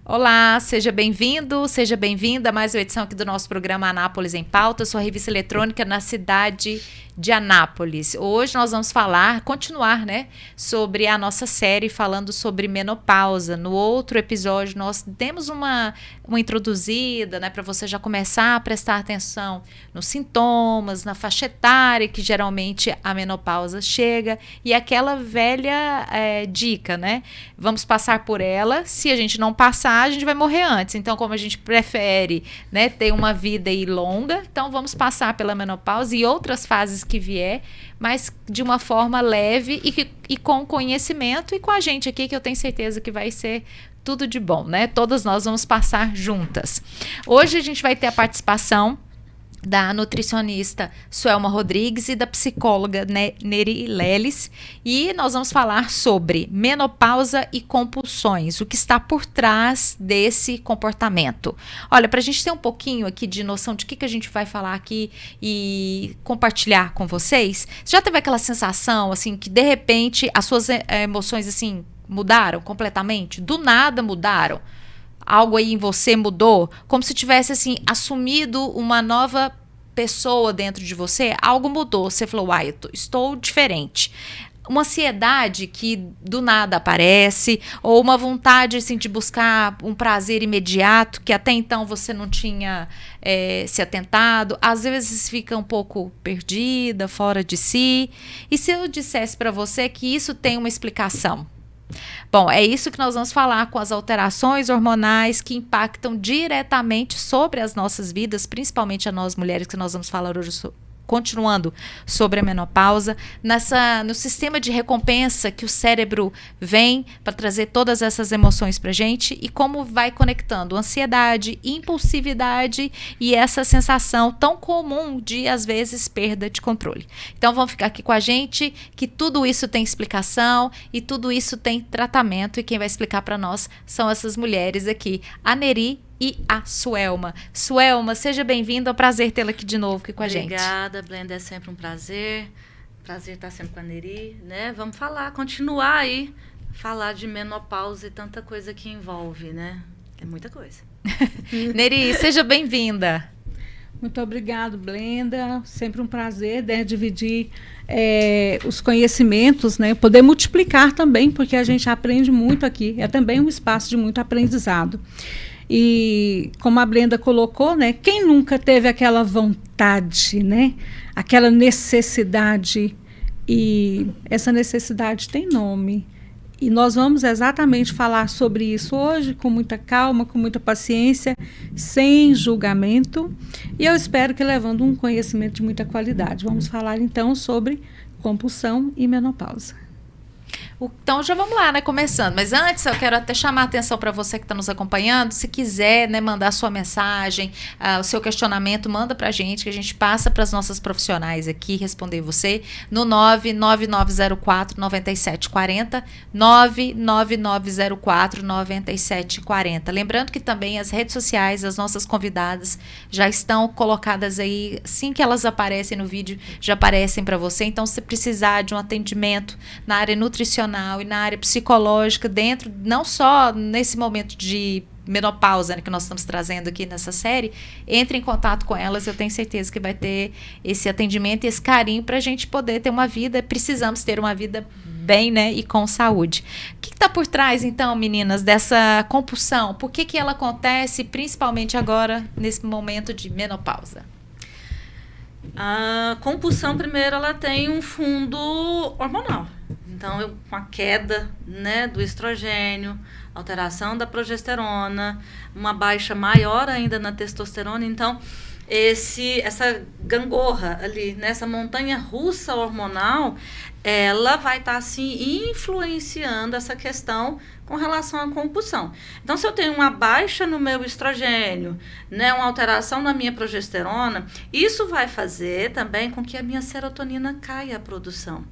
Olá, seja bem-vindo, seja bem-vinda a mais uma edição aqui do nosso programa Anápolis em Pauta, sua revista eletrônica na cidade de Anápolis. Hoje nós vamos continuar, né, sobre a nossa série falando sobre menopausa. No outro episódio nós demos uma introduzida, né, para você já começar a prestar atenção nos sintomas, na faixa etária que geralmente a menopausa chega e aquela velha dica, né? Vamos passar por ela, se a gente não passar, a gente vai morrer antes. Então, como a gente prefere, né, ter uma vida aí longa, então vamos passar pela menopausa e outras fases que vier, mas de uma forma leve e com conhecimento e com a gente aqui, que eu tenho certeza que vai ser tudo de bom, né? Todas nós vamos passar juntas. Hoje a gente vai ter a participação da nutricionista Suelma Rodrigues e da psicóloga Neri Leles, e nós vamos falar sobre menopausa e compulsões, o que está por trás desse comportamento. Olha, para a gente ter um pouquinho aqui de noção de que a gente vai falar aqui e compartilhar com vocês, já teve aquela sensação, assim, que de repente as suas emoções, assim, mudaram completamente? Do nada mudaram? Algo aí em você mudou, como se tivesse assim assumido uma nova pessoa dentro de você, algo mudou, você falou, estou diferente. Uma ansiedade que do nada aparece, ou uma vontade assim, de buscar um prazer imediato, que até então você não tinha se atentado, às vezes fica um pouco perdida, fora de si. E se eu dissesse para você que isso tem uma explicação? Bom, é isso que nós vamos falar com as alterações hormonais que impactam diretamente sobre as nossas vidas, principalmente a nós mulheres, que nós vamos falar hoje continuando sobre a menopausa, no sistema de recompensa que o cérebro vem para trazer todas essas emoções para a gente e como vai conectando ansiedade, impulsividade e essa sensação tão comum de, às vezes, perda de controle. Então, vão ficar aqui com a gente que tudo isso tem explicação e tudo isso tem tratamento, e quem vai explicar para nós são essas mulheres aqui, a Neri e a Suelma. Suelma, seja bem-vinda, é um prazer tê-la aqui de novo aqui com a gente. Obrigada, Blenda, é sempre um prazer. Prazer estar sempre com a Neri, né? Vamos continuar aí, falar de menopausa e tanta coisa que envolve, né? É muita coisa. Neri, seja bem-vinda. Muito obrigada, Blenda. Sempre um prazer, né, dividir os conhecimentos, né? Poder multiplicar também, porque a gente aprende muito aqui. É também um espaço de muito aprendizado. E como a Blenda colocou, né, quem nunca teve aquela vontade, né, aquela necessidade, e essa necessidade tem nome. E nós vamos exatamente falar sobre isso hoje, com muita calma, com muita paciência, sem julgamento, e eu espero que levando um conhecimento de muita qualidade. Vamos falar então sobre compulsão e menopausa. Então já vamos lá, né, começando. Mas antes eu quero até chamar a atenção para você que está nos acompanhando. Se quiser, né, mandar sua mensagem, o seu questionamento, manda para a gente, que a gente passa para as nossas profissionais aqui responder você no 99904-9740, 99904-9740. Lembrando que também as redes sociais, as nossas convidadas já estão colocadas aí, assim que elas aparecem no vídeo, já aparecem para você. Então, se precisar de um atendimento na área nutricional e na área psicológica, dentro, não só nesse momento de menopausa, né, que nós estamos trazendo aqui nessa série, entre em contato com elas, eu tenho certeza que vai ter esse atendimento e esse carinho para a gente poder ter uma vida, precisamos ter uma vida bem, né, e com saúde. O que está por trás, então, meninas, dessa compulsão? Por que ela acontece, principalmente agora, nesse momento de menopausa? A compulsão, primeiro, ela tem um fundo hormonal. Então, com a queda, né, do estrogênio, alteração da progesterona, uma baixa maior ainda na testosterona. Então, essa gangorra ali, nessa montanha russa hormonal, ela vai estar assim influenciando essa questão com relação à compulsão. Então, se eu tenho uma baixa no meu estrogênio, né, uma alteração na minha progesterona, isso vai fazer também com que a minha serotonina caia a produção.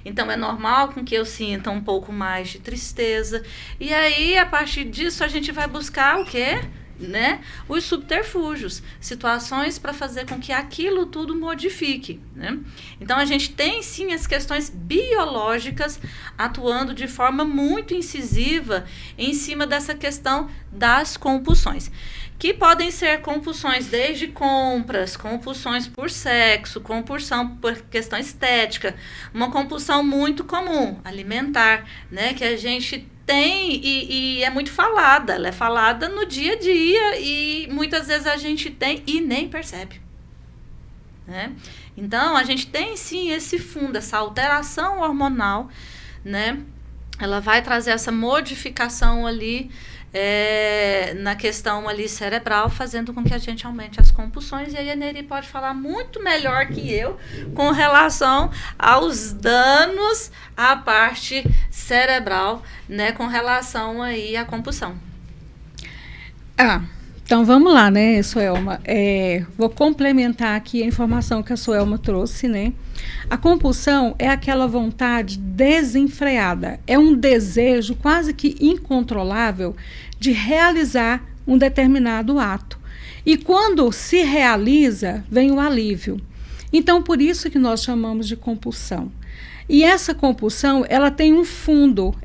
Então, é normal com que eu sinta um pouco mais de tristeza. E aí, a partir disso, a gente vai buscar o quê? né, os subterfúgios, situações para fazer com que aquilo tudo modifique, né? Então, a gente tem, sim, as questões biológicas atuando de forma muito incisiva em cima dessa questão das compulsões, que podem ser compulsões desde compras, compulsões por sexo, compulsão por questão estética, uma compulsão muito comum, alimentar, né, que a gente tem e é muito falada, ela é falada no dia a dia e muitas vezes a gente tem e nem percebe, né? Então, a gente tem sim esse fundo, essa alteração hormonal, né? Ela vai trazer essa modificação ali na questão ali cerebral, fazendo com que a gente aumente as compulsões. E aí a Neri pode falar muito melhor que eu com relação aos danos à parte cerebral, né, com relação aí à compulsão. Então vamos lá, né, Suelma? Vou complementar aqui a informação que a Suelma trouxe, né? A compulsão é aquela vontade desenfreada, é um desejo quase que incontrolável de realizar um determinado ato. E quando se realiza, vem o alívio. Então, por isso que nós chamamos de compulsão. E essa compulsão, ela tem um fundo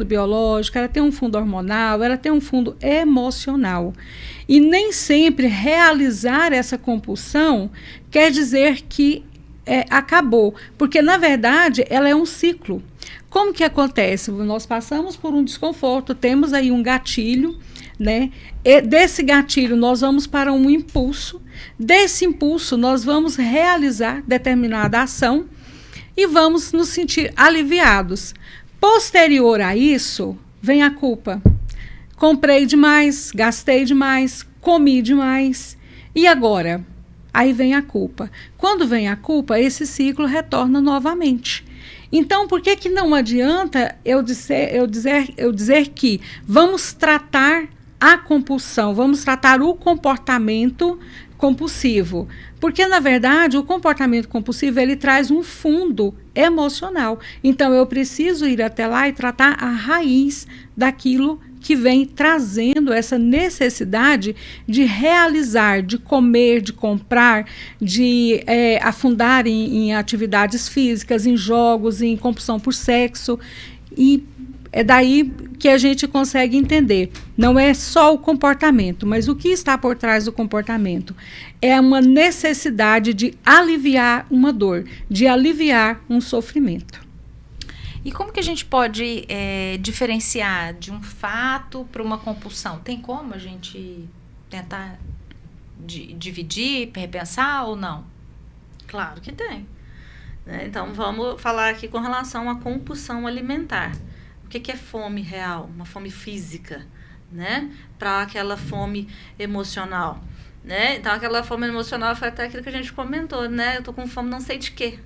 biológico, ela tem um fundo hormonal, ela tem um fundo emocional. E nem sempre realizar essa compulsão quer dizer que acabou, porque na verdade ela é um ciclo. Como que acontece? Nós passamos por um desconforto, temos aí um gatilho, né? E desse gatilho nós vamos para um impulso, desse impulso nós vamos realizar determinada ação e vamos nos sentir aliviados. Posterior a isso, vem a culpa. Comprei demais, gastei demais, comi demais. E agora? Aí vem a culpa. Quando vem a culpa, esse ciclo retorna novamente. Então, por que não adianta eu dizer que vamos tratar a compulsão, vamos tratar o comportamento compulsivo? Porque, na verdade, o comportamento compulsivo, ele traz um fundo emocional. Então, eu preciso ir até lá e tratar a raiz daquilo que vem trazendo essa necessidade de realizar, de comer, de comprar, de afundar em atividades físicas, em jogos, em compulsão por sexo. E é daí que a gente consegue entender. Não é só o comportamento, mas o que está por trás do comportamento. É uma necessidade de aliviar uma dor, de aliviar um sofrimento. E como que a gente pode diferenciar de um fato para uma compulsão? Tem como a gente tentar dividir, repensar ou não? Claro que tem. Né? Então, vamos falar aqui com relação à compulsão alimentar. O que é fome real? Uma fome física, né? Para aquela fome emocional. Né? Então, aquela fome emocional foi até aquilo que a gente comentou, né? Eu tô com fome não sei de quê.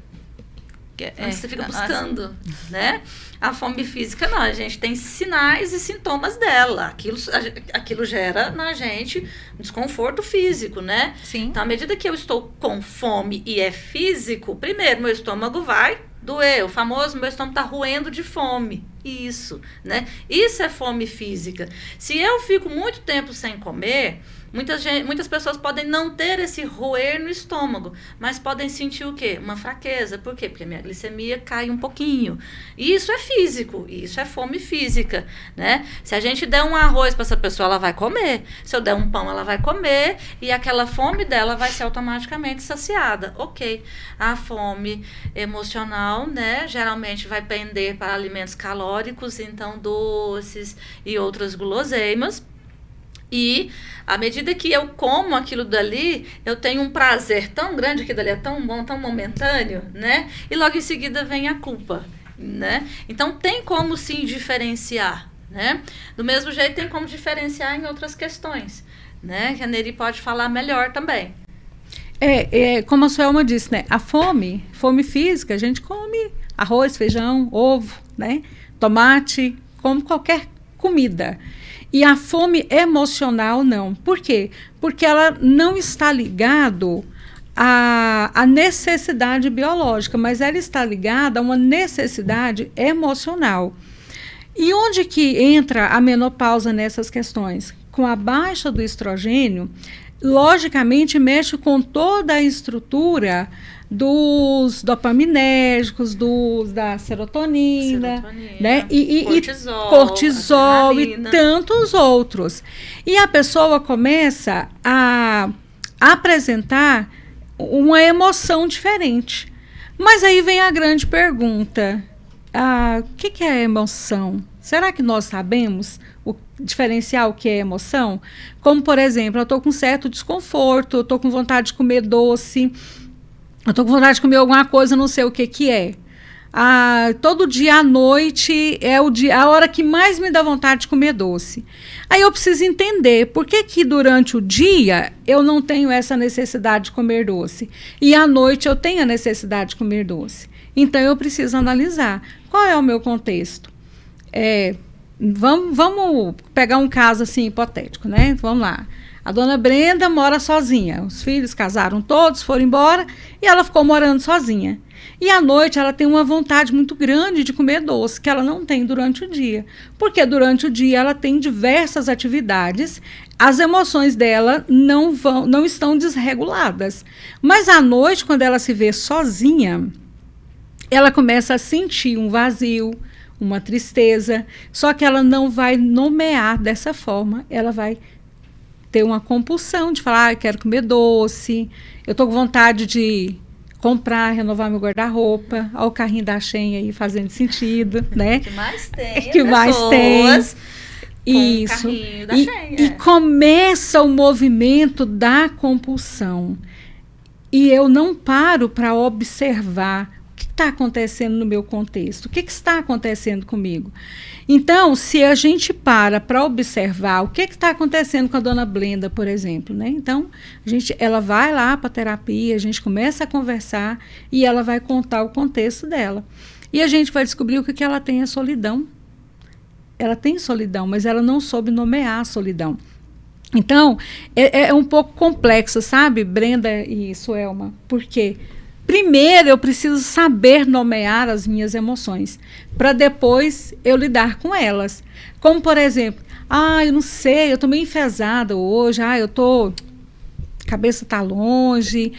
Você fica buscando, né? A fome física, não. A gente tem sinais e sintomas dela. Aquilo gera na gente um desconforto físico, né? Sim. Então, à medida que eu estou com fome e é físico, primeiro, meu estômago vai doer. O famoso, meu estômago está roendo de fome. Isso, né? Isso é fome física. Se eu fico muito tempo sem comer, muitas pessoas podem não ter esse roer no estômago, mas podem sentir o quê? Uma fraqueza. Por quê? Porque a minha glicemia cai um pouquinho. E isso é físico, isso é fome física, né? Se a gente der um arroz para essa pessoa, ela vai comer. Se eu der um pão, ela vai comer e aquela fome dela vai ser automaticamente saciada. Ok. A fome emocional, né? Geralmente vai pender para alimentos calóricos, então doces e outras guloseimas. E à medida que eu como aquilo dali, eu tenho um prazer tão grande, aquilo dali é tão bom, tão momentâneo, né? E logo em seguida vem a culpa, né? Então tem como sim diferenciar, né? Do mesmo jeito tem como diferenciar em outras questões, né? Que a Neri pode falar melhor também. Como a Suelma disse, né? A fome física, a gente come arroz, feijão, ovo, né? Tomate, como qualquer comida. E a fome emocional, não. Por quê? Porque ela não está ligada à necessidade biológica, mas ela está ligada a uma necessidade emocional. E onde que entra a menopausa nessas questões? com a baixa do estrogênio, logicamente mexe com toda a estrutura dos dopaminérgicos, da serotonina, né? E cortisol e tantos outros. E a pessoa começa a apresentar uma emoção diferente. Mas aí vem a grande pergunta: o que é a emoção? Será que nós sabemos diferenciar o que é emoção? Como, por exemplo, eu estou com certo desconforto, eu estou com vontade de comer doce, eu estou com vontade de comer alguma coisa, não sei o que é. Todo dia à noite é a hora que mais me dá vontade de comer doce. Aí eu preciso entender por que durante o dia eu não tenho essa necessidade de comer doce e à noite eu tenho a necessidade de comer doce. Então eu preciso analisar qual é o meu contexto. Vamos pegar um caso assim hipotético, né? Vamos lá. A dona Brenda mora sozinha. Os filhos casaram todos, foram embora e ela ficou morando sozinha. E à noite ela tem uma vontade muito grande de comer doce, que ela não tem durante o dia. Porque durante o dia ela tem diversas atividades, as emoções dela não estão desreguladas. Mas à noite, quando ela se vê sozinha, ela começa a sentir um vazio, uma tristeza, só que ela não vai nomear dessa forma, ela vai ter uma compulsão de falar, eu quero comer doce, eu estou com vontade de comprar, renovar meu guarda-roupa, olha o carrinho da Shein aí fazendo sentido, né? Que mais tem, que mais tem. Isso. Carrinho da Shein, e começa o movimento da compulsão. E eu não paro para observar o que está acontecendo no meu contexto, o que está acontecendo comigo. Então, se a gente para observar o que está acontecendo com a dona Blenda, por exemplo, né? Então, ela vai lá para a terapia, a gente começa a conversar e ela vai contar o contexto dela. E a gente vai descobrir o que ela tem é solidão. Ela tem solidão, mas ela não soube nomear a solidão. Então, é um pouco complexo, sabe, Brenda e Suelma? Por quê? Primeiro, eu preciso saber nomear as minhas emoções, para depois eu lidar com elas. Como, por exemplo, eu não sei, eu estou meio enfesada hoje, cabeça está longe,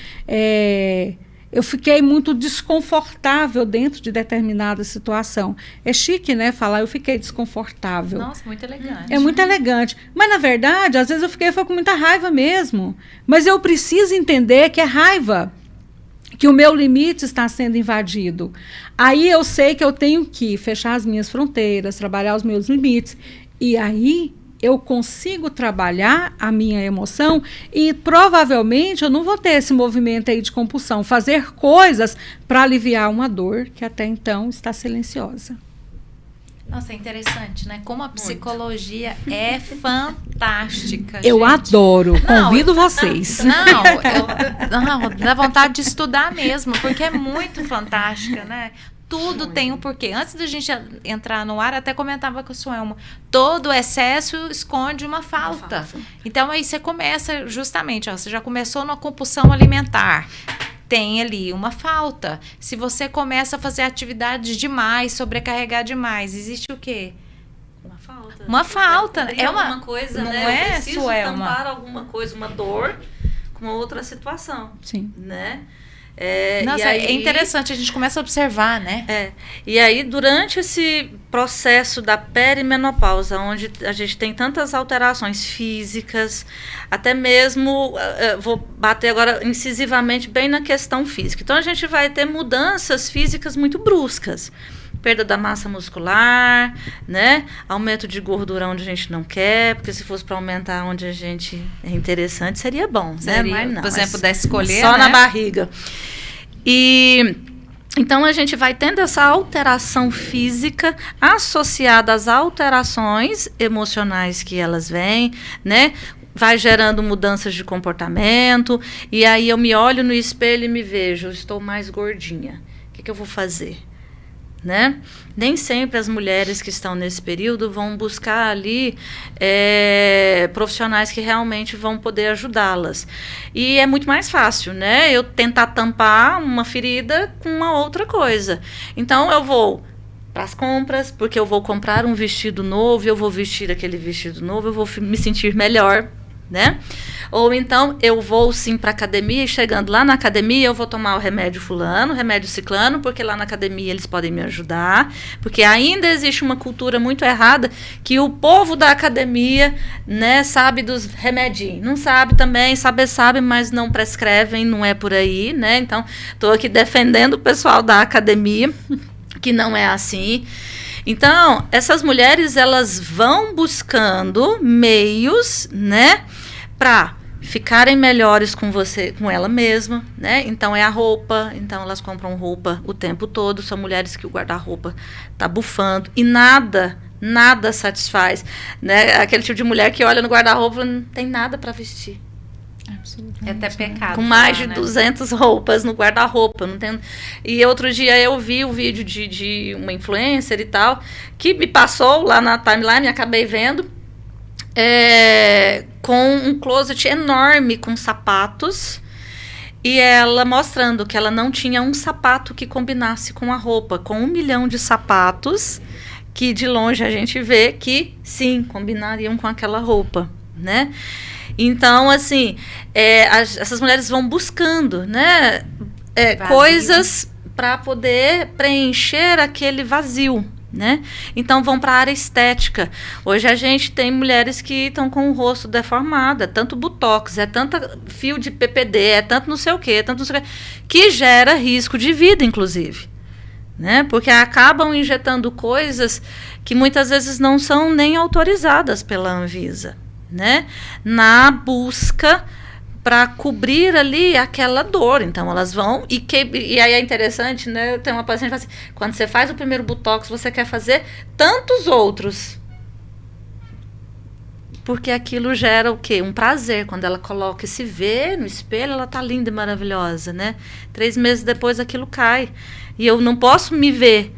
eu fiquei muito desconfortável dentro de determinada situação. É chique, né, falar eu fiquei desconfortável. Nossa, muito elegante. É muito elegante. Mas, na verdade, às vezes eu fiquei com muita raiva mesmo. Mas eu preciso entender que é raiva, que o meu limite está sendo invadido. Aí eu sei que eu tenho que fechar as minhas fronteiras, trabalhar os meus limites. E aí eu consigo trabalhar a minha emoção e provavelmente eu não vou ter esse movimento aí de compulsão. Fazer coisas para aliviar uma dor que até então está silenciosa. Nossa, é interessante, né? Como a psicologia é fantástica. Eu adoro, convido vocês. Não, dá vontade de estudar mesmo, porque é muito fantástica, né? Tudo tem um porquê. Antes da gente entrar no ar, até comentava com a Suelma, todo excesso esconde uma falta. Então aí você começa justamente, você já começou numa compulsão alimentar. Tem ali uma falta. Se você começa a fazer atividades demais, sobrecarregar demais, existe o quê? Uma falta. É uma coisa, não né? É, eu preciso Suelma? tampar alguma coisa, uma dor, com uma outra situação. Sim. Né? Nossa, é interessante, a gente começa a observar, né? E aí, durante esse processo da perimenopausa, onde a gente tem tantas alterações físicas, até mesmo, vou bater agora incisivamente bem na questão física. Então, a gente vai ter mudanças físicas muito bruscas. Perda da massa muscular, né? Aumento de gordura onde a gente não quer, porque se fosse para aumentar onde a gente é interessante, seria bom, né? Mas não, por exemplo, pudesse escolher, só né? na barriga. E então a gente vai tendo essa alteração física associada às alterações emocionais que elas vêm, né? Vai gerando mudanças de comportamento, e aí eu me olho no espelho e me vejo, eu estou mais gordinha. O que eu vou fazer? Né? Nem sempre as mulheres que estão nesse período vão buscar ali profissionais que realmente vão poder ajudá-las. E é muito mais fácil, né? Eu tentar tampar uma ferida com uma outra coisa. Então, eu vou para as compras, porque eu vou comprar um vestido novo, eu vou vestir aquele vestido novo, eu vou me sentir melhor, né? Ou então eu vou sim para academia e chegando lá na academia eu vou tomar o remédio fulano, o remédio ciclano, porque lá na academia eles podem me ajudar, porque ainda existe uma cultura muito errada que o povo da academia, né, sabe dos remedinhos, não sabe também, sabe, mas não prescrevem, não é por aí, né? Então, estou aqui defendendo o pessoal da academia, que não é assim. Então, essas mulheres, elas vão buscando meios, né, para ficarem melhores com você, com ela mesma, né? Então é a roupa, então elas compram roupa o tempo todo, são mulheres que o guarda-roupa tá bufando e nada satisfaz, né? Aquele tipo de mulher que olha no guarda-roupa e não tem nada para vestir. É até pecado. Com mais de né? 200 roupas no guarda-roupa. Não tem... E outro dia eu vi o vídeo de uma influencer e tal, que me passou lá na timeline, acabei vendo, com um closet enorme com sapatos, e ela mostrando que ela não tinha um sapato que combinasse com a roupa, com 1 milhão de sapatos, que de longe a gente vê que, sim, combinariam com aquela roupa, né? Então, assim, essas mulheres vão buscando, né, coisas para poder preencher aquele vazio, né? Então, vão para a área estética. Hoje a gente tem mulheres que estão com o rosto deformado, é tanto botox, é tanto fio de PPD, é tanto não sei o quê, é tanto não sei o quê, que gera risco de vida, inclusive. Né? Porque acabam injetando coisas que muitas vezes não são nem autorizadas pela Anvisa, né? Na busca para cobrir ali aquela dor. Então, elas vão... E aí é interessante, né? Tem uma paciente que fala assim, quando você faz o primeiro botox, você quer fazer tantos outros. Porque aquilo gera o quê? Um prazer. Quando ela coloca e se vê no espelho, ela tá linda e maravilhosa, né? 3 meses depois, aquilo cai. E eu não posso me ver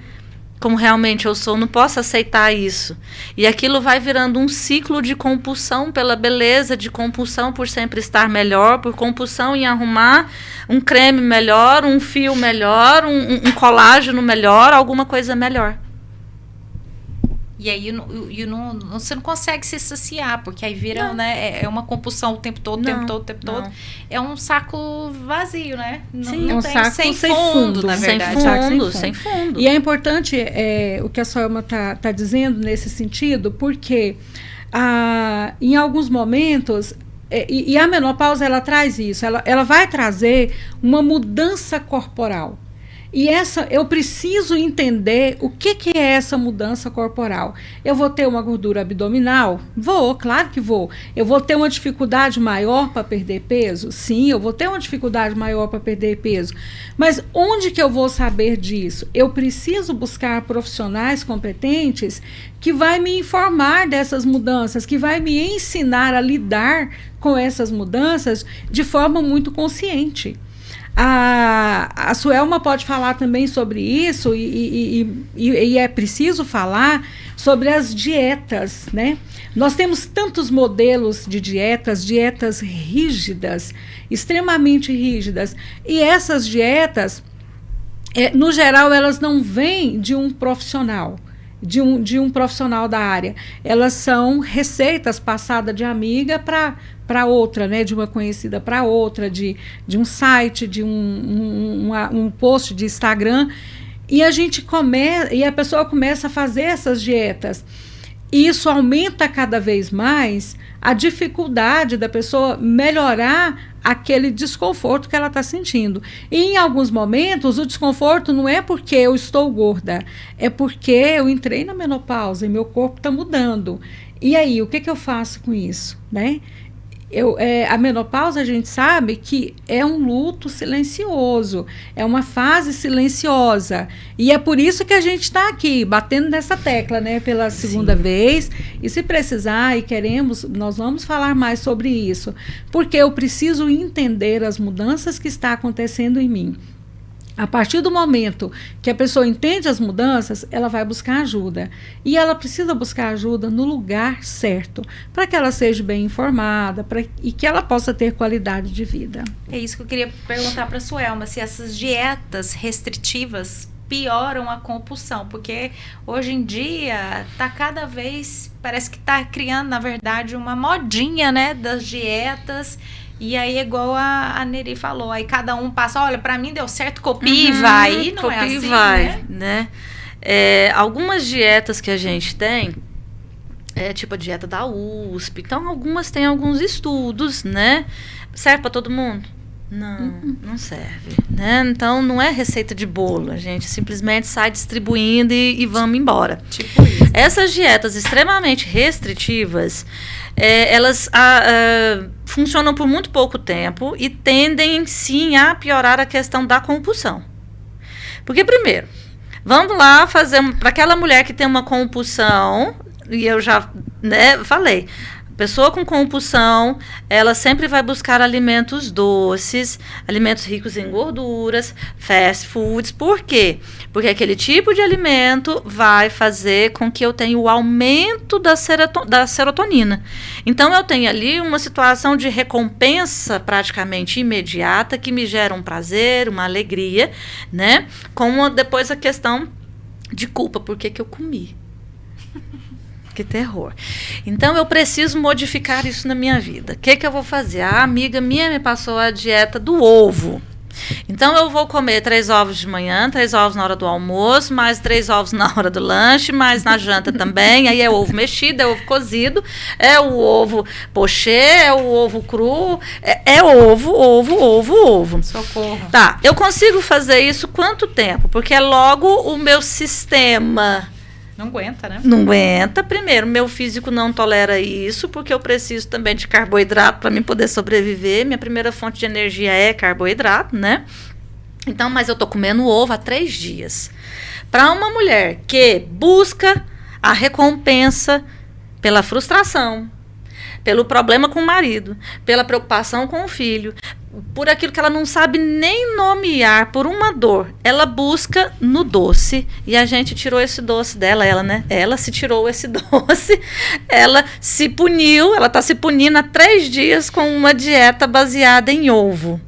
como realmente eu sou, não posso aceitar isso. E aquilo vai virando um ciclo de compulsão pela beleza, de compulsão por sempre estar melhor, por compulsão em arrumar um creme melhor, um fio melhor, um colágeno melhor, alguma coisa melhor. E aí você não consegue se saciar, porque aí vira, né, é uma compulsão o tempo todo. É um saco vazio, né? Sim, é um saco sem fundo, na verdade. Sem fundo. E é importante o que a Soelma tá dizendo nesse sentido, porque em alguns momentos, e a menopausa ela traz isso, ela vai trazer uma mudança corporal. E eu preciso entender o que é essa mudança corporal. Eu vou ter uma gordura abdominal? Vou, claro que vou. Eu vou ter uma dificuldade maior para perder peso? Sim, eu vou ter uma dificuldade maior para perder peso. Mas onde que eu vou saber disso? Eu preciso buscar profissionais competentes que vai me informar dessas mudanças, que vai me ensinar a lidar com essas mudanças de forma muito consciente. A Suelma pode falar também sobre isso e é preciso falar sobre as dietas, né? Nós temos tantos modelos de dietas rígidas, extremamente rígidas, e essas dietas, no geral, elas não vêm de um profissional. De um profissional da área. Elas são receitas passadas de amiga para outra, né? De uma conhecida para outra, de um site, de um post de Instagram. E a pessoa começa a fazer essas dietas. E isso aumenta cada vez mais a dificuldade da pessoa melhorar aquele desconforto que ela está sentindo. E em alguns momentos o desconforto não é porque eu estou gorda, é porque eu entrei na menopausa e meu corpo está mudando. E aí, o que eu faço com isso, né? A menopausa, a gente sabe que é um luto silencioso, é uma fase silenciosa. E é por isso que a gente está aqui, batendo nessa tecla, né, pela segunda vez. E se precisar e queremos, nós vamos falar mais sobre isso. Porque eu preciso entender as mudanças que estão acontecendo em mim. A partir do momento que a pessoa entende as mudanças, ela vai buscar ajuda. E ela precisa buscar ajuda no lugar certo, para que ela seja bem informada e que ela possa ter qualidade de vida. É isso que eu queria perguntar para a Suelma, se essas dietas restritivas pioram a compulsão, porque hoje em dia tá cada vez, parece que tá criando, na verdade, uma modinha, né, das dietas. E aí, igual a Neri falou, aí cada um passa, olha, pra mim deu certo, copia e vai. E não copia é assim, e vai, né? Algumas dietas que a gente tem, tipo a dieta da USP, então algumas têm alguns estudos, né? Serve para todo mundo? Não serve, né? Então não é receita de bolo, a gente simplesmente sai distribuindo e vamos embora. Tipo isso. Essas dietas extremamente restritivas, elas funcionam por muito pouco tempo e tendem sim a piorar a questão da compulsão. Porque primeiro, vamos lá fazer para aquela mulher que tem uma compulsão, e eu já, né, falei, pessoa com compulsão, ela sempre vai buscar alimentos doces, alimentos ricos em gorduras, fast foods. Por quê? Porque aquele tipo de alimento vai fazer com que eu tenha o aumento da serotonina. Então, eu tenho ali uma situação de recompensa praticamente imediata, que me gera um prazer, uma alegria, né? Com depois a questão de culpa, por que eu comi? Que terror. Então, eu preciso modificar isso na minha vida. O que eu vou fazer? A amiga minha me passou a dieta do ovo. Então, eu vou comer 3 ovos de manhã, 3 ovos na hora do almoço, mais 3 ovos na hora do lanche, mais na janta também. Aí é ovo mexido, é ovo cozido, é o ovo pochê, é o ovo cru, é ovo. Socorro. Tá, eu consigo fazer isso quanto tempo? Porque logo o meu sistema... Não aguenta, né? Não aguenta. Primeiro, meu físico não tolera isso, porque eu preciso também de carboidrato para mim poder sobreviver. Minha primeira fonte de energia é carboidrato, né? Então, mas eu tô comendo ovo há 3 dias. Para uma mulher que busca a recompensa pela frustração, pelo problema com o marido, pela preocupação com o filho, por aquilo que ela não sabe nem nomear, por uma dor, ela busca no doce, e a gente tirou esse doce dela, ela se tirou esse doce, ela se puniu, ela está se punindo há 3 dias com uma dieta baseada em ovo.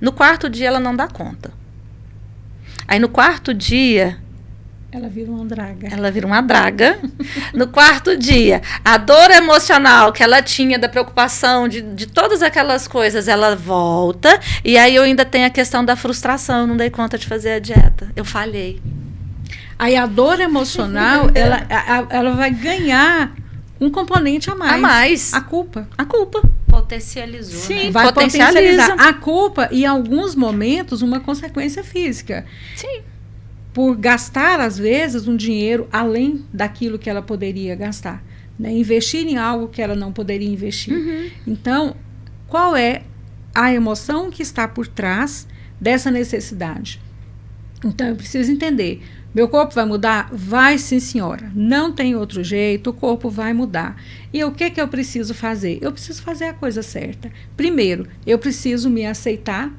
No 4º dia ela não dá conta. Aí no 4º dia... Ela vira uma draga. Ela vira uma draga. No 4º dia, a dor emocional que ela tinha da preocupação de todas aquelas coisas, ela volta. E aí eu ainda tenho a questão da frustração. Eu não dei conta de fazer a dieta. Eu falhei. Aí a dor emocional, ela vai ganhar um componente a mais. A culpa. Potencializou, sim, né? Vai potencializa. potencializar a culpa e, em alguns momentos, uma consequência física. Sim. Por gastar, às vezes, um dinheiro além daquilo que ela poderia gastar. Né? Investir em algo que ela não poderia investir. Uhum. Então, qual é a emoção que está por trás dessa necessidade? Então, eu preciso entender. Meu corpo vai mudar? Vai, sim, senhora. Não tem outro jeito, o corpo vai mudar. E o que eu preciso fazer? Eu preciso fazer a coisa certa. Primeiro, eu preciso me aceitar.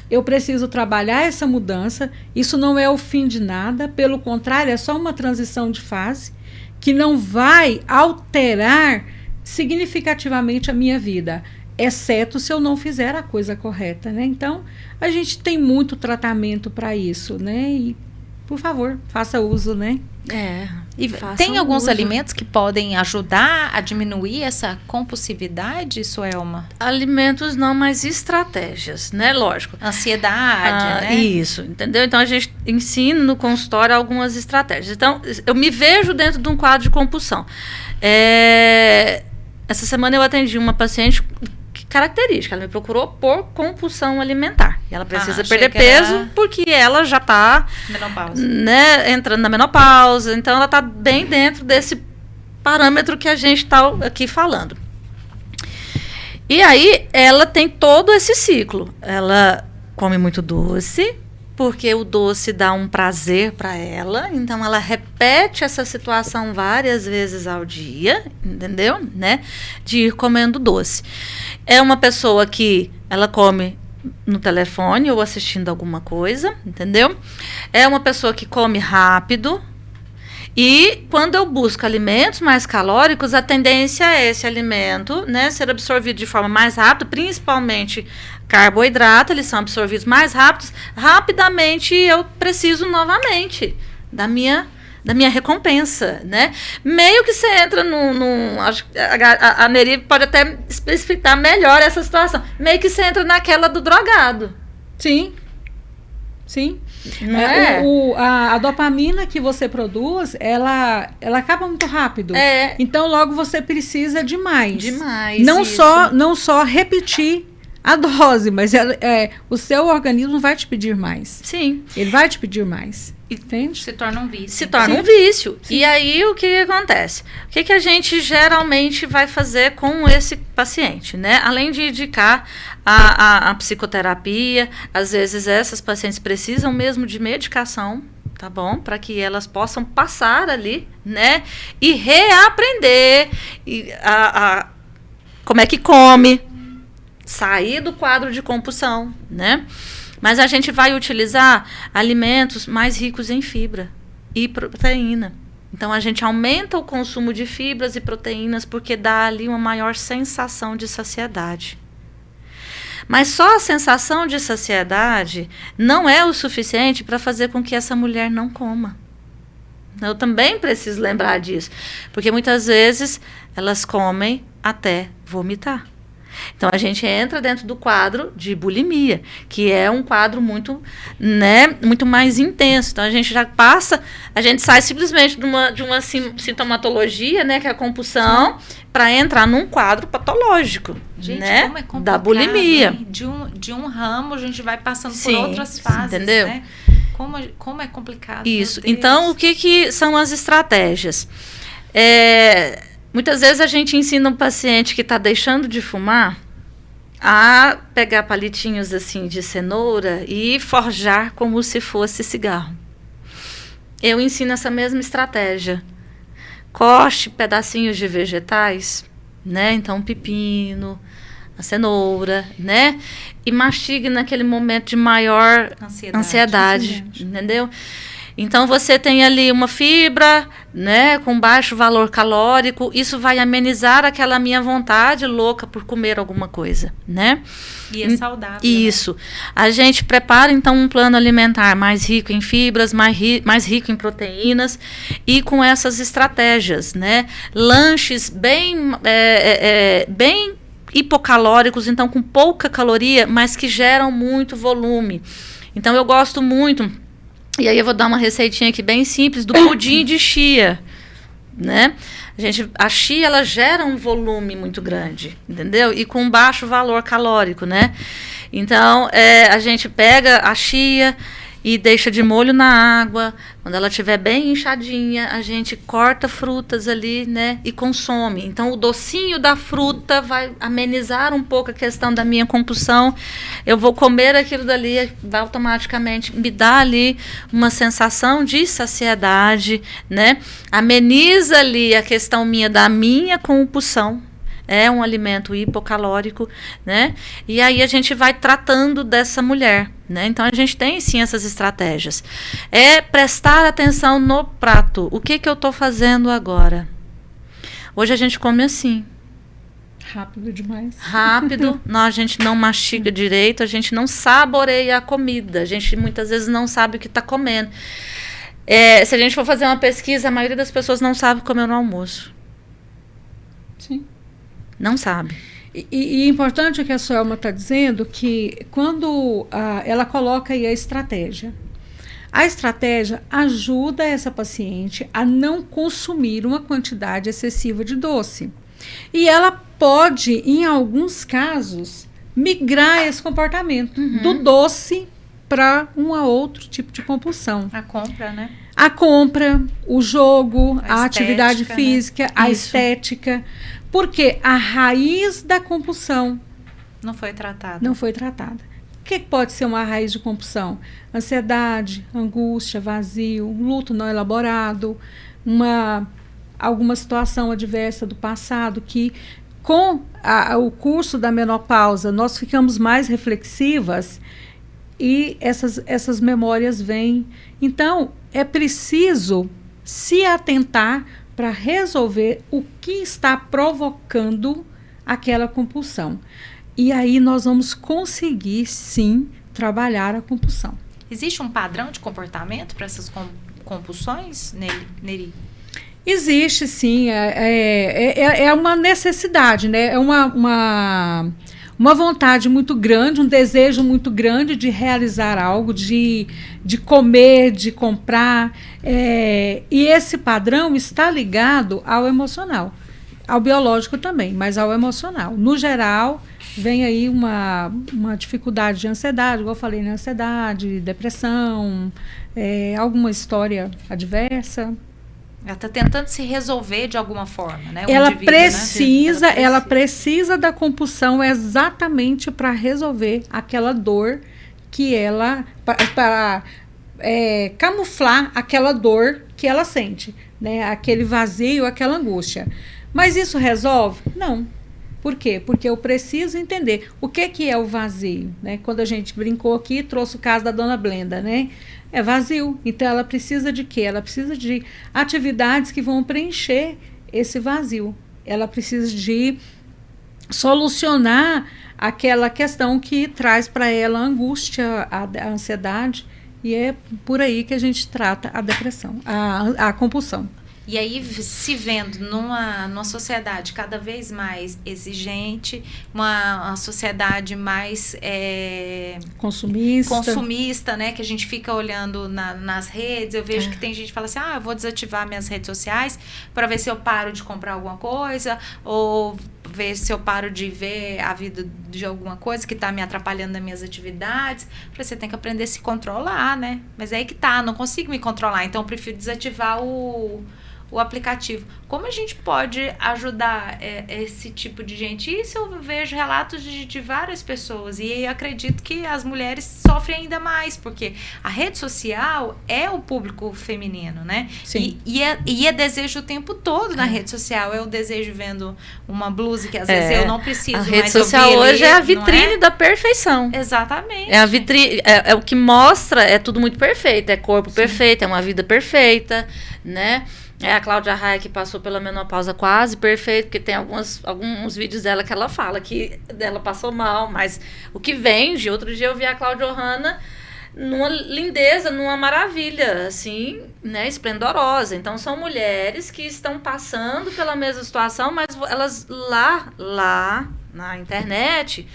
Eu preciso trabalhar essa mudança. Isso não é o fim de nada, pelo contrário, é só uma transição de fase que não vai alterar significativamente a minha vida, exceto se eu não fizer a coisa correta, né? Então, a gente tem muito tratamento para isso, né? E, por favor, faça uso, né? E tem alguns alimentos que podem ajudar a diminuir essa compulsividade, Suelma? Alimentos não, mas estratégias, né? Lógico. Ansiedade, né? Isso, entendeu? Então, a gente ensina no consultório algumas estratégias. Então, eu me vejo dentro de um quadro de compulsão. Essa semana eu atendi uma paciente característica. Ela me procurou por compulsão alimentar. E ela precisa perder peso porque ela já está entrando na menopausa. Então, ela está bem dentro desse parâmetro que a gente está aqui falando. E aí, ela tem todo esse ciclo. Ela come muito doce, porque o doce dá um prazer para ela. Então, ela repete essa situação várias vezes ao dia, entendeu? Né? De ir comendo doce. É uma pessoa que ela come no telefone ou assistindo alguma coisa, entendeu? É uma pessoa que come rápido E quando eu busco alimentos mais calóricos, a tendência é esse alimento, né, ser absorvido de forma mais rápida, principalmente carboidrato, eles são absorvidos mais rápidos. Rapidamente eu preciso novamente da minha recompensa, né? Meio que você entra acho que a Neri pode até explicar melhor essa situação. Meio que você entra naquela do drogado. Sim. A dopamina que você produz, ela acaba muito rápido. Então, logo você precisa de mais. Não só repetir a dose, mas o seu organismo vai te pedir mais. Sim. Ele vai te pedir mais. Entende? Se torna um vício. Se torna um vício. Sim. E aí, o que acontece? O que a gente geralmente vai fazer com esse paciente, né? Além de indicar a psicoterapia, às vezes essas pacientes precisam mesmo de medicação, tá bom? Para que elas possam passar ali, né? E reaprender como é que come, sair do quadro de compulsão, né? Mas a gente vai utilizar alimentos mais ricos em fibra e proteína. Então, a gente aumenta o consumo de fibras e proteínas porque dá ali uma maior sensação de saciedade. Mas só a sensação de saciedade não é o suficiente para fazer com que essa mulher não coma. Eu também preciso lembrar disso. Porque muitas vezes elas comem até vomitar. Então, a gente entra dentro do quadro de bulimia, que é um quadro muito, né, muito mais intenso. Então, a gente sai simplesmente de uma sintomatologia, né, que é a compulsão, para entrar num quadro patológico, gente, né, como é complicado, da bulimia. Hein? De um ramo, a gente vai passando por outras fases, entendeu? Né? Como é complicado. Isso. Então, o que são as estratégias? Muitas vezes a gente ensina um paciente que está deixando de fumar a pegar palitinhos assim de cenoura e forjar como se fosse cigarro. Eu ensino essa mesma estratégia. Corte pedacinhos de vegetais, né? Então, pepino, a cenoura, né? E mastigue naquele momento de maior ansiedade. Entendeu? Então, você tem ali uma fibra, né, com baixo valor calórico, isso vai amenizar aquela minha vontade louca por comer alguma coisa, né? E é saudável. Isso. Né? A gente prepara, então, um plano alimentar mais rico em fibras, mais rico em proteínas e com essas estratégias, né? Lanches bem hipocalóricos, então, com pouca caloria, mas que geram muito volume. Então, eu gosto muito... E aí eu vou dar uma receitinha aqui bem simples do pudim de chia, né? A chia, ela gera um volume muito grande, entendeu? E com baixo valor calórico, né? Então, a gente pega a chia e deixa de molho na água. Quando ela estiver bem inchadinha, a gente corta frutas ali, né? E consome. Então, o docinho da fruta vai amenizar um pouco a questão da minha compulsão. Eu vou comer aquilo dali, vai automaticamente me dar ali uma sensação de saciedade, né? Ameniza ali a questão da minha compulsão. É um alimento hipocalórico, né? E aí a gente vai tratando dessa mulher, né? Então, a gente tem, sim, essas estratégias. É prestar atenção no prato. O que eu estou fazendo agora? Hoje a gente come assim. Rápido demais. Rápido. A gente não mastiga direito, a gente não saboreia a comida. A gente, muitas vezes, não sabe o que está comendo. Se a gente for fazer uma pesquisa, a maioria das pessoas não sabe comer no almoço. Sim. Não sabe. E é importante o que a Suelma está dizendo, que quando ela coloca aí a estratégia ajuda essa paciente a não consumir uma quantidade excessiva de doce. E ela pode, em alguns casos, migrar esse comportamento do doce para um outro tipo de compulsão. A compra, né? A compra, o jogo, a atividade física, né? a estética. Porque a raiz da compulsão não foi tratada. O que pode ser uma raiz de compulsão? Ansiedade, angústia, vazio, luto não elaborado, alguma situação adversa do passado que, com o curso da menopausa, nós ficamos mais reflexivas e essas memórias vêm. Então, é preciso se atentar para resolver o que está provocando aquela compulsão. E aí nós vamos conseguir, sim, trabalhar a compulsão. Existe um padrão de comportamento para essas compulsões, Neri? Existe, sim. É uma necessidade, né? É uma vontade muito grande, um desejo muito grande de realizar algo, de comer, de comprar. E esse padrão está ligado ao emocional, ao biológico também, mas ao emocional. No geral, vem aí uma dificuldade de ansiedade, igual eu falei, né? Ansiedade, depressão, alguma história adversa. Ela está tentando se resolver de alguma forma, né? Ela precisa da compulsão exatamente para resolver aquela dor que ela... para camuflar aquela dor que ela sente, né? Aquele vazio, aquela angústia. Mas isso resolve? Não. Por quê? Porque eu preciso entender o que é o vazio, né? Quando a gente brincou aqui, trouxe o caso da dona Blenda, né? É vazio. Então, ela precisa de quê? Ela precisa de atividades que vão preencher esse vazio. Ela precisa de solucionar aquela questão que traz para ela a angústia, a ansiedade. E é por aí que a gente trata a depressão, a compulsão. E aí, se vendo numa sociedade cada vez mais exigente, uma sociedade mais consumista, né? Que a gente fica olhando nas redes, eu vejo que tem gente que fala assim, eu vou desativar minhas redes sociais para ver se eu paro de comprar alguma coisa, ou ver se eu paro de ver a vida de alguma coisa que está me atrapalhando nas minhas atividades. Você tem que aprender a se controlar, né? Mas é aí que tá, não consigo me controlar, então eu prefiro desativar o aplicativo. Como a gente pode ajudar esse tipo de gente? Isso eu vejo relatos de várias pessoas, e eu acredito que as mulheres sofrem ainda mais, porque a rede social é o público feminino, né? Sim. E é desejo o tempo todo na rede social. É o desejo vendo uma blusa que às vezes eu não preciso mais. A rede social hoje é a vitrine da perfeição. Exatamente. É a vitrine, é o que mostra, é tudo muito perfeito, é corpo perfeito, é uma vida perfeita, né? A Cláudia Raia, que passou pela menopausa quase perfeita, porque tem alguns vídeos dela que ela fala que ela passou mal, mas o que vende, outro dia eu vi a Cláudia Ohana numa lindeza, numa maravilha, assim, né, esplendorosa. Então, são mulheres que estão passando pela mesma situação, mas elas lá na internet,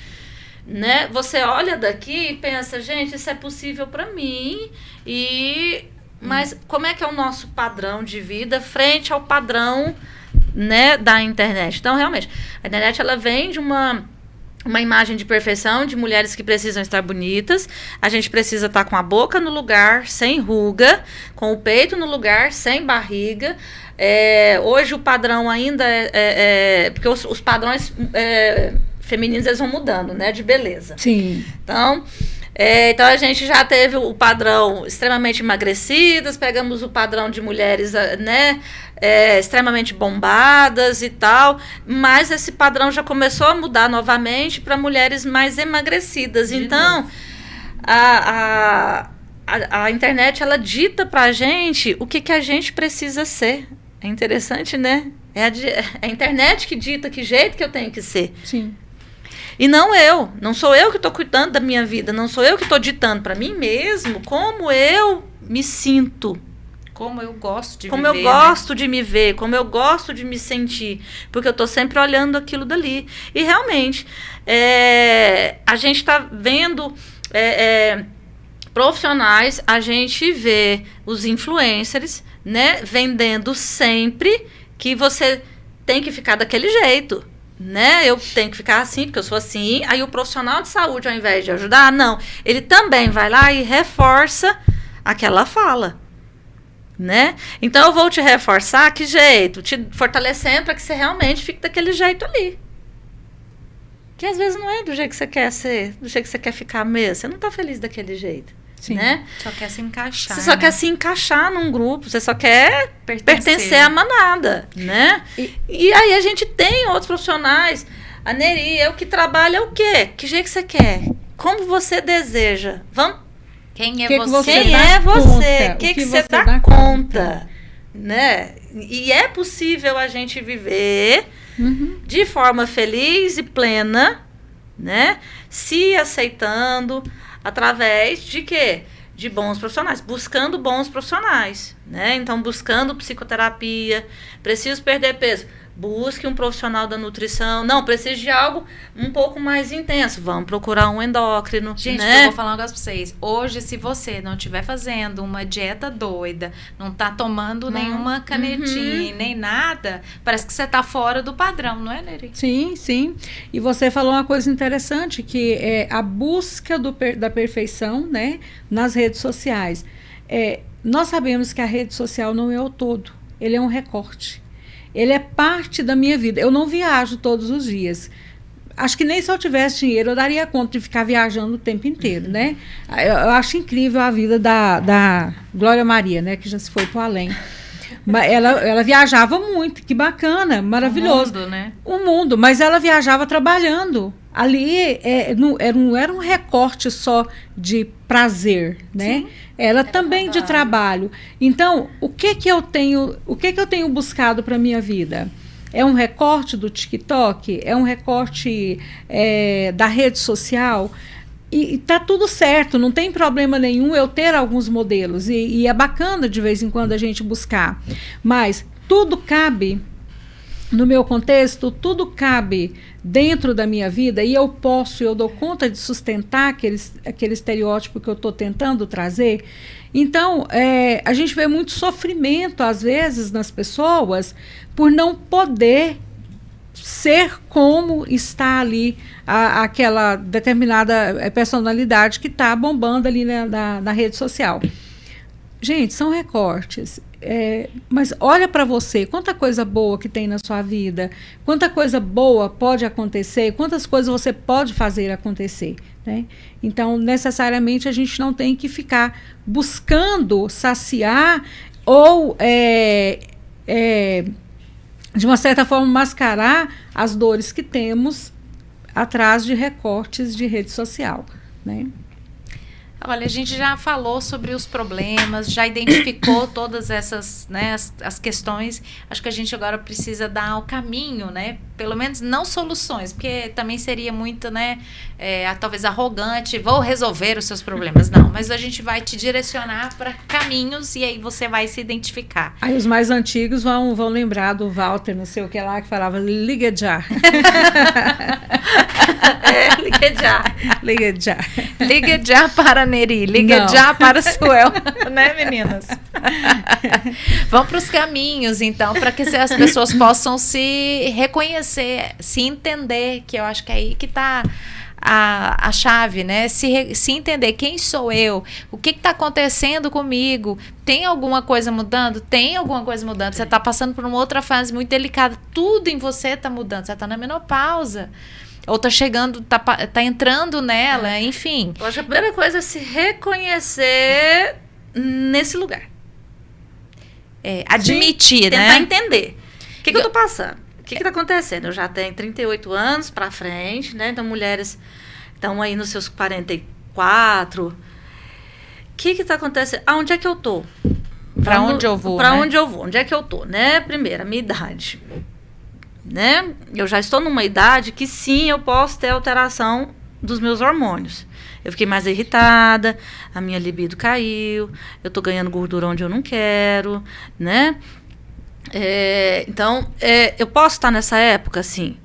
né, você olha daqui e pensa, gente, isso é possível para mim, mas como é que é o nosso padrão de vida frente ao padrão, né, da internet? Então, realmente, a internet ela vem de uma imagem de perfeição, de mulheres que precisam estar bonitas. A gente precisa estar com a boca no lugar, sem ruga, com o peito no lugar, sem barriga. Hoje o padrão ainda porque os padrões femininos eles vão mudando, né, de beleza. Sim. Então a gente já teve o padrão extremamente emagrecidas, pegamos o padrão de mulheres, né, extremamente bombadas e tal, mas esse padrão já começou a mudar novamente para mulheres mais emagrecidas. Então a internet ela dita para a gente o que a gente precisa ser. É interessante, né? É a internet que dita que jeito que eu tenho que ser. Sim. E não sou eu que estou cuidando da minha vida, não sou eu que estou ditando para mim mesmo como eu me sinto. Como eu gosto de como eu gosto de me ver, como eu gosto de me sentir, porque eu estou sempre olhando aquilo dali. E realmente, a gente está vendo profissionais, a gente vê os influencers, né, vendendo sempre que você tem que ficar daquele jeito. Né? Eu tenho que ficar assim, porque eu sou assim. Aí o profissional de saúde, ao invés de ajudar, não. Ele também vai lá e reforça aquela fala. Né? Então, eu vou te reforçar, que jeito? Te fortalecendo para que você realmente fique daquele jeito ali. Que às vezes não é do jeito que você quer ser, do jeito que você quer ficar mesmo. Você não está feliz daquele jeito. Sim. Né? Só quer se encaixar. Você só quer se encaixar num grupo, você só quer pertencer à manada, né? E aí a gente tem outros profissionais. A Neri, eu que trabalho, o quê? Que jeito que você quer? Como você deseja? Vamos... Quem é você? Quem é você? O que você dá conta? né? E é possível a gente viver de forma feliz e plena, né? Se aceitando através de quê? De bons profissionais, buscando bons profissionais, né? Então, buscando psicoterapia, preciso perder peso. Busque um profissional da nutrição. Não, preciso de algo um pouco mais intenso. Vamos procurar um endócrino. Gente, né? eu vou falar um negócio pra vocês. Hoje, se você não estiver fazendo uma dieta doida, não tá tomando nenhuma canetinha, nem nada, parece que você tá fora do padrão, não é, Neri? Sim, sim. E você falou uma coisa interessante, que é a busca da perfeição, né, nas redes sociais. Nós sabemos que a rede social não é o todo, ele é um recorte. Ele é parte da minha vida. Eu não viajo todos os dias. Acho que nem se eu tivesse dinheiro eu daria conta de ficar viajando o tempo inteiro, né? Eu acho incrível a vida da Glória Maria, né? Que já se foi para o além. Ela viajava muito, que bacana, maravilhoso. O mundo, né? O mundo, mas ela viajava trabalhando. Ali não era um recorte só de prazer, né? Sim, era também de trabalho. Então, o que eu tenho buscado para minha vida? É um recorte do TikTok? É um recorte da rede social? E tá tudo certo, não tem problema nenhum eu ter alguns modelos. E é bacana de vez em quando a gente buscar. Mas tudo cabe no meu contexto, tudo cabe dentro da minha vida e eu dou conta de sustentar aquele estereótipo que eu estou tentando trazer. Então, a gente vê muito sofrimento, às vezes, nas pessoas por não poder ser como está ali aquela determinada personalidade que está bombando ali na rede social. Gente, são recortes. Mas olha para você, quanta coisa boa que tem na sua vida, quanta coisa boa pode acontecer, quantas coisas você pode fazer acontecer, né? Então, necessariamente, a gente não tem que ficar buscando saciar ou, de uma certa forma, mascarar as dores que temos atrás de recortes de rede social, né? Olha, a gente já falou sobre os problemas, já identificou todas essas, né, as questões. Acho que a gente agora precisa dar o caminho, né? Pelo menos não soluções, porque também seria muito, né, talvez arrogante, vou resolver os seus problemas. Não, mas a gente vai te direcionar para caminhos e aí você vai se identificar. Aí os mais antigos vão lembrar do Walter, não sei o que lá, que falava liga já. Liga já. Liga já. Liga já para Neri, liga já para Suel, né, meninas? Vamos para os caminhos, então, para que as pessoas possam se reconhecer, se entender, que eu acho que é aí que está a chave, né? Se entender quem sou eu, o que está acontecendo comigo, tem alguma coisa mudando? Tem alguma coisa mudando. Você está passando por uma outra fase muito delicada, tudo em você está mudando, você está na menopausa. Ou tá chegando, tá entrando nela, enfim. Eu acho que a primeira coisa é se reconhecer nesse lugar. Admitir, tentar né? Entender. O que eu tô passando? O que tá acontecendo? Eu já tenho 38 anos pra frente, né? Então, mulheres estão aí nos seus 44. O que tá acontecendo? Aonde é que eu tô? Pra onde eu vou, Pra né? onde eu vou? Onde é que eu tô, né? Primeiro, a minha idade. Né? Eu já estou numa idade que sim, eu posso ter alteração dos meus hormônios. Eu fiquei mais irritada, a minha libido caiu, eu estou ganhando gordura onde eu não quero, né? Então, eu posso estar nessa época, sim.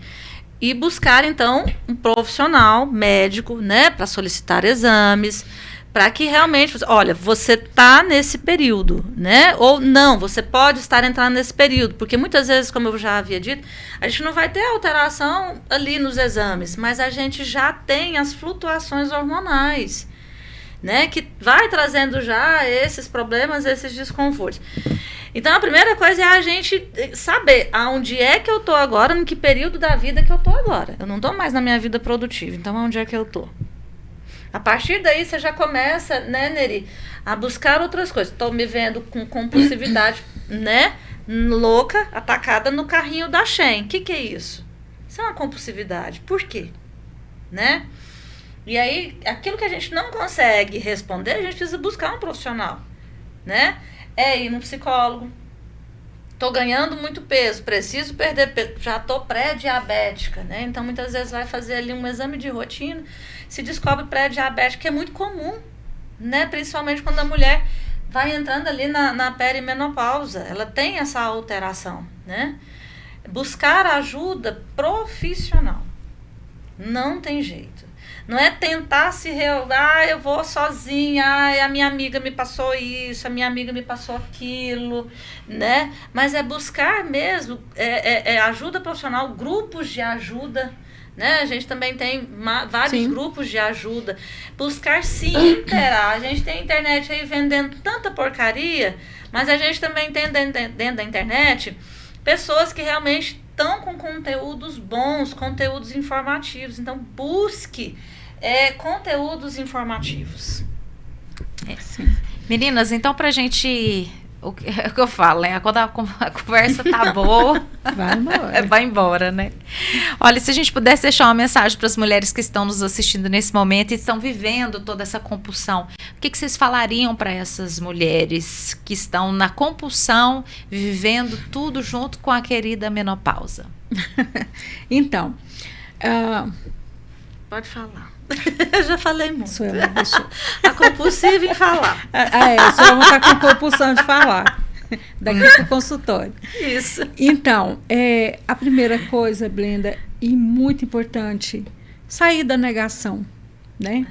E buscar, então, um profissional médico, né? Para solicitar exames, para que realmente, olha, você está nesse período, né? Ou não, você pode estar entrando nesse período, porque muitas vezes, como eu já havia dito, a gente não vai ter alteração ali nos exames, mas a gente já tem as flutuações hormonais, né? Que vai trazendo já esses problemas, esses desconfortos. Então, a primeira coisa é a gente saber aonde é que eu estou agora, em que período da vida que eu estou agora. Eu não estou mais na minha vida produtiva, então aonde é que eu estou? A partir daí, você já começa, né, Neri, a buscar outras coisas. Estou me vendo com compulsividade, né, louca, atacada no carrinho da Shein. O que é isso? Isso é uma compulsividade. Por quê? Né? E aí, aquilo que a gente não consegue responder, a gente precisa buscar um profissional, né? Ir num psicólogo, Tô ganhando muito peso, preciso perder peso, já tô pré-diabética, né? Então, muitas vezes vai fazer ali um exame de rotina, se descobre pré-diabética, que é muito comum, né? Principalmente quando a mulher vai entrando ali na perimenopausa, ela tem essa alteração, né? Buscar ajuda profissional, não tem jeito. Não é tentar eu vou sozinha, a minha amiga me passou isso, a minha amiga me passou aquilo, né? Mas é buscar mesmo ajuda profissional, grupos de ajuda, né? A gente também tem vários grupos de ajuda. Buscar se interar. A gente tem internet aí vendendo tanta porcaria, mas a gente também tem dentro da internet pessoas que realmente estão com conteúdos bons, conteúdos informativos. Então, busque conteúdos informativos. Meninas, então pra gente... O que eu falo, né? Quando a conversa tá boa, vai embora, né? Olha, se a gente pudesse deixar uma mensagem para as mulheres que estão nos assistindo nesse momento e estão vivendo toda essa compulsão, o que vocês falariam para essas mulheres que estão na compulsão, vivendo tudo junto com a querida menopausa? Então, pode falar. Eu já falei muito. Suelma, a compulsiva em falar. Suelma está com compulsão de falar. Daqui para o consultório. Isso. Então, a primeira coisa, Blenda, e muito importante, sair da negação, né?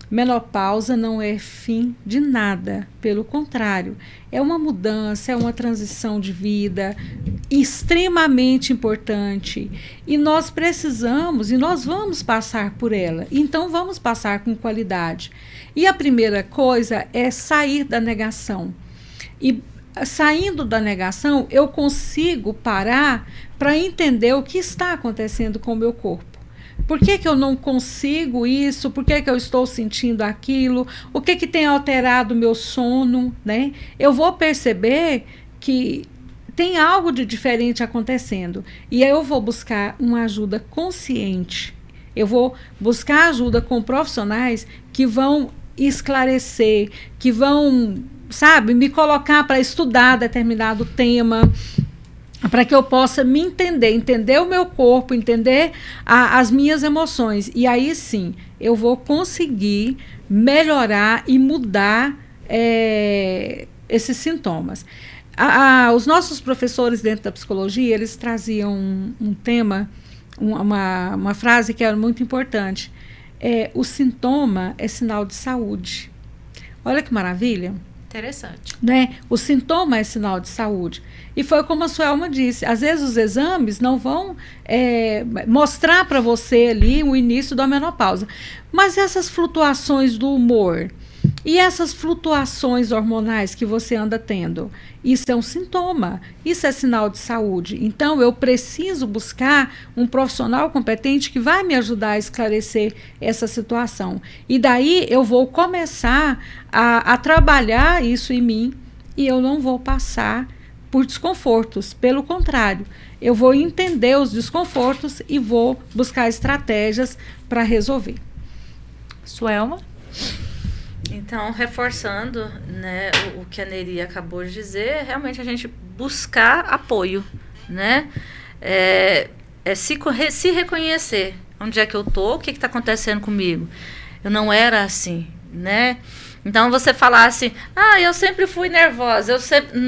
Menopausa não é fim de nada, pelo contrário, é uma mudança, é uma transição de vida extremamente importante e nós precisamos e nós vamos passar por ela, então vamos passar com qualidade. E a primeira coisa é sair da negação. E saindo da negação, eu consigo parar para entender o que está acontecendo com o meu corpo. Por que eu não consigo isso? Por que eu estou sentindo aquilo? O que tem alterado o meu sono, né? Eu vou perceber que tem algo de diferente acontecendo. E aí eu vou buscar uma ajuda consciente. Eu vou buscar ajuda com profissionais que vão esclarecer, que vão, sabe, me colocar para estudar determinado tema, para que eu possa me entender o meu corpo, entender as minhas emoções. E aí sim, eu vou conseguir melhorar e mudar esses sintomas. Os nossos professores dentro da psicologia, eles traziam um tema, uma frase que era muito importante. O sintoma é sinal de saúde. Olha que maravilha. Interessante. Né? O sintoma é sinal de saúde. E foi como a Suelma disse, às vezes os exames não vão mostrar para você ali o início da menopausa. Mas essas flutuações do humor e essas flutuações hormonais que você anda tendo, isso é um sintoma, isso é sinal de saúde. Então, eu preciso buscar um profissional competente que vai me ajudar a esclarecer essa situação. E daí eu vou começar a trabalhar isso em mim e eu não vou passar por desconfortos. Pelo contrário, eu vou entender os desconfortos e vou buscar estratégias para resolver. Suelma? Então, reforçando, né, o que a Neri acabou de dizer, realmente a gente buscar apoio, né? Se reconhecer onde é que eu tô, o que está acontecendo comigo. Eu não era assim, né? Então, você falar assim, eu sempre fui nervosa, eu sempre...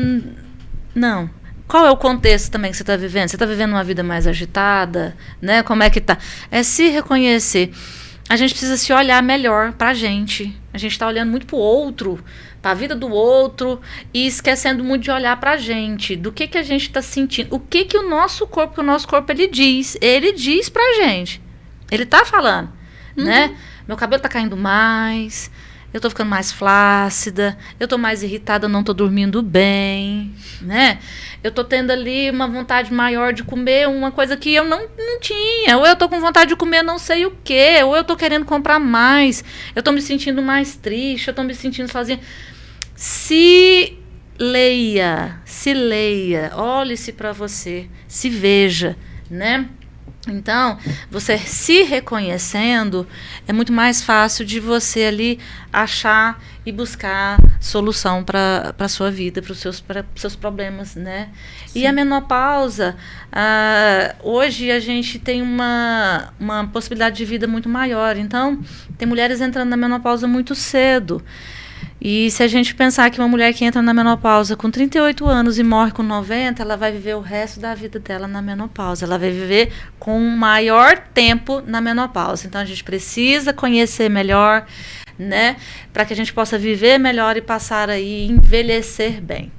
Não. Qual é o contexto também que você está vivendo? Você está vivendo uma vida mais agitada, né? Como é que tá? É se reconhecer. A gente precisa se olhar melhor pra gente. A gente está olhando muito pro outro, pra vida do outro, e esquecendo muito de olhar pra gente, do que a gente está sentindo, o que o nosso corpo ele diz pra gente. Ele tá falando, né? Meu cabelo tá caindo mais, eu tô ficando mais flácida, eu tô mais irritada, eu não tô dormindo bem, né? Eu tô tendo ali uma vontade maior de comer uma coisa que eu não tinha. Ou eu tô com vontade de comer não sei o quê, ou eu tô querendo comprar mais, eu tô me sentindo mais triste, eu tô me sentindo sozinha. Se leia, olhe-se para você, se veja, né? Então, você se reconhecendo, é muito mais fácil de você ali achar e buscar solução para a sua vida, para os seus problemas, né? Sim. E a menopausa, hoje a gente tem uma possibilidade de vida muito maior. Então, tem mulheres entrando na menopausa muito cedo. E se a gente pensar que uma mulher que entra na menopausa com 38 anos e morre com 90, ela vai viver o resto da vida dela na menopausa. Ela vai viver com um maior tempo na menopausa. Então, a gente precisa conhecer melhor, né? Para que a gente possa viver melhor e passar aí, envelhecer bem.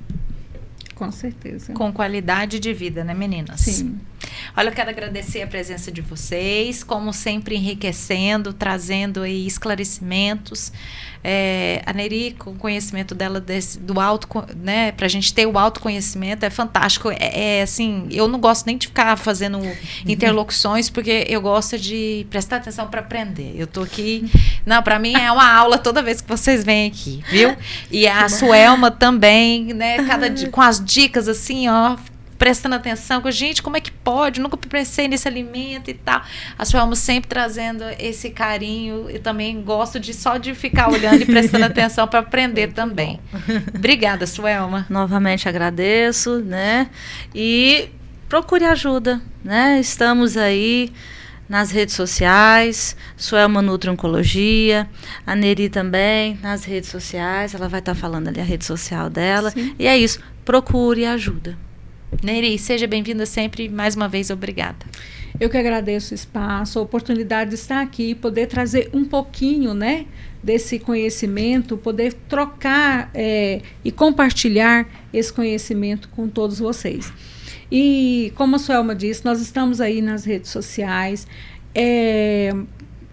Com certeza. Com qualidade de vida, né, meninas? Sim. Olha, eu quero agradecer a presença de vocês, como sempre enriquecendo, trazendo aí esclarecimentos. A Neri, com o conhecimento dela do né, pra gente ter o autoconhecimento, é fantástico. Assim, eu não gosto nem de ficar fazendo interlocuções, porque eu gosto de prestar atenção para aprender. Eu tô aqui, não, para mim é uma aula toda vez que vocês vêm aqui, viu? E a Suelma também, né, com as dicas assim, ó, prestando atenção, gente, como é que pode? Nunca pensei nesse alimento e tal. A Suelma sempre trazendo esse carinho. Eu também gosto só de ficar olhando e prestando atenção para aprender também. Obrigada, Suelma. Novamente agradeço, né? E procure ajuda, né? Estamos aí nas redes sociais, Suelma Nutri Oncologia, a Neri também nas redes sociais, ela vai estar falando ali a rede social dela. Sim. E é isso, procure ajuda. Neri, seja bem-vinda sempre. Mais uma vez, obrigada. Eu que agradeço o espaço, a oportunidade de estar aqui, poder trazer um pouquinho, né, desse conhecimento, poder trocar e compartilhar esse conhecimento com todos vocês. E, como a Suelma disse, nós estamos aí nas redes sociais.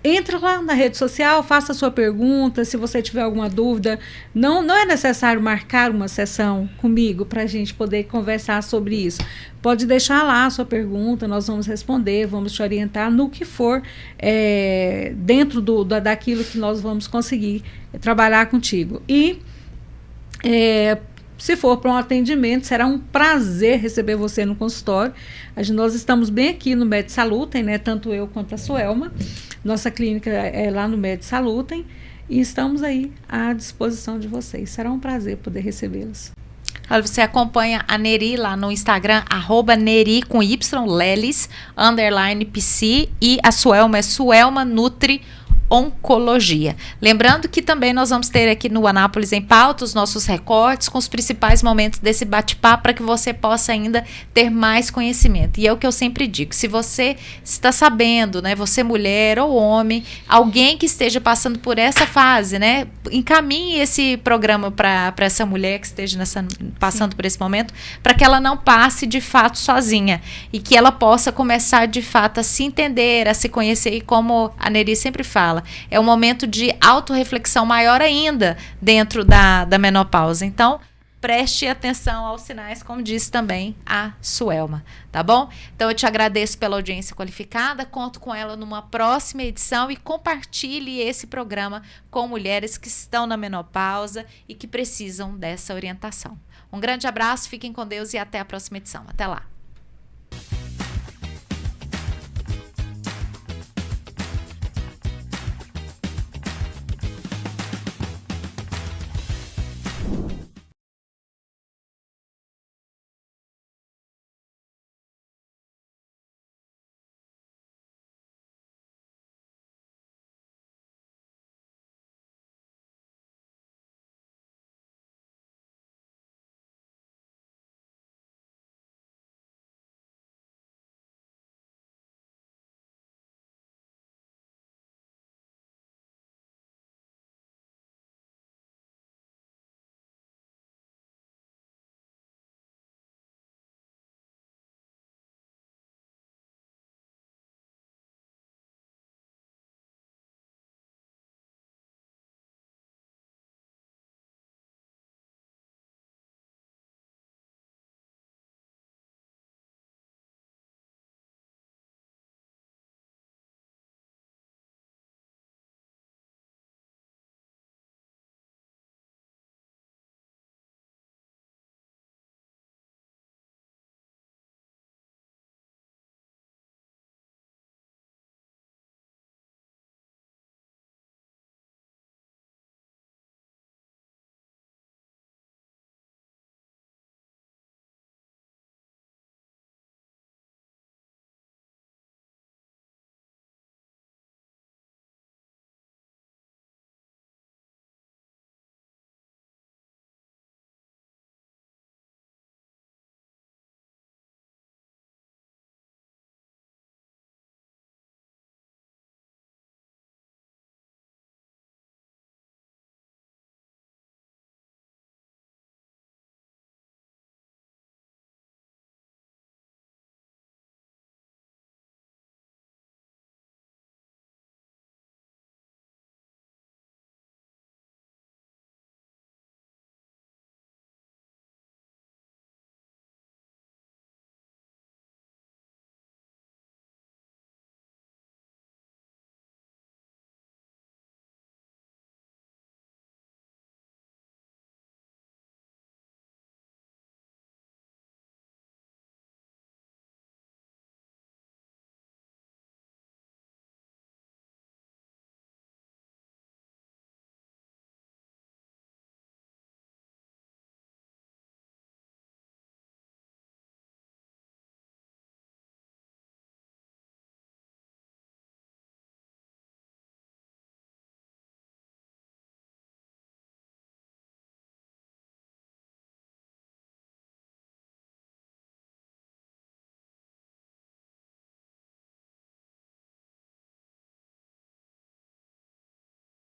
Entra lá na rede social, faça a sua pergunta, se você tiver alguma dúvida. Não é necessário marcar uma sessão comigo para a gente poder conversar sobre isso. Pode deixar lá a sua pergunta, nós vamos responder, vamos te orientar no que for dentro daquilo que nós vamos conseguir trabalhar contigo. E se for para um atendimento, será um prazer receber você no consultório. Nós estamos bem aqui no Med Salutem, né? Tanto eu quanto a Suelma. Nossa clínica é lá no Med Salutem e estamos aí à disposição de vocês. Será um prazer poder recebê-los. Você acompanha a Neri lá no Instagram, @Neri com Y, Lelis, _PC, e a Suelma é Suelma Nutri Oncologia. Lembrando que também nós vamos ter aqui no Anápolis em Pauta os nossos recortes com os principais momentos desse bate-papo para que você possa ainda ter mais conhecimento. E é o que eu sempre digo, se você está sabendo, né, você mulher ou homem, alguém que esteja passando por essa fase, né, encaminhe esse programa para essa mulher que esteja passando por esse momento, para que ela não passe de fato sozinha e que ela possa começar de fato a se entender, a se conhecer, e como a Neri sempre fala, é um momento de autorreflexão maior ainda dentro da menopausa. Então, preste atenção aos sinais, como disse também a Suelma, tá bom? Então, eu te agradeço pela audiência qualificada, conto com ela numa próxima edição e compartilhe esse programa com mulheres que estão na menopausa e que precisam dessa orientação. Um grande abraço, fiquem com Deus e até a próxima edição. Até lá!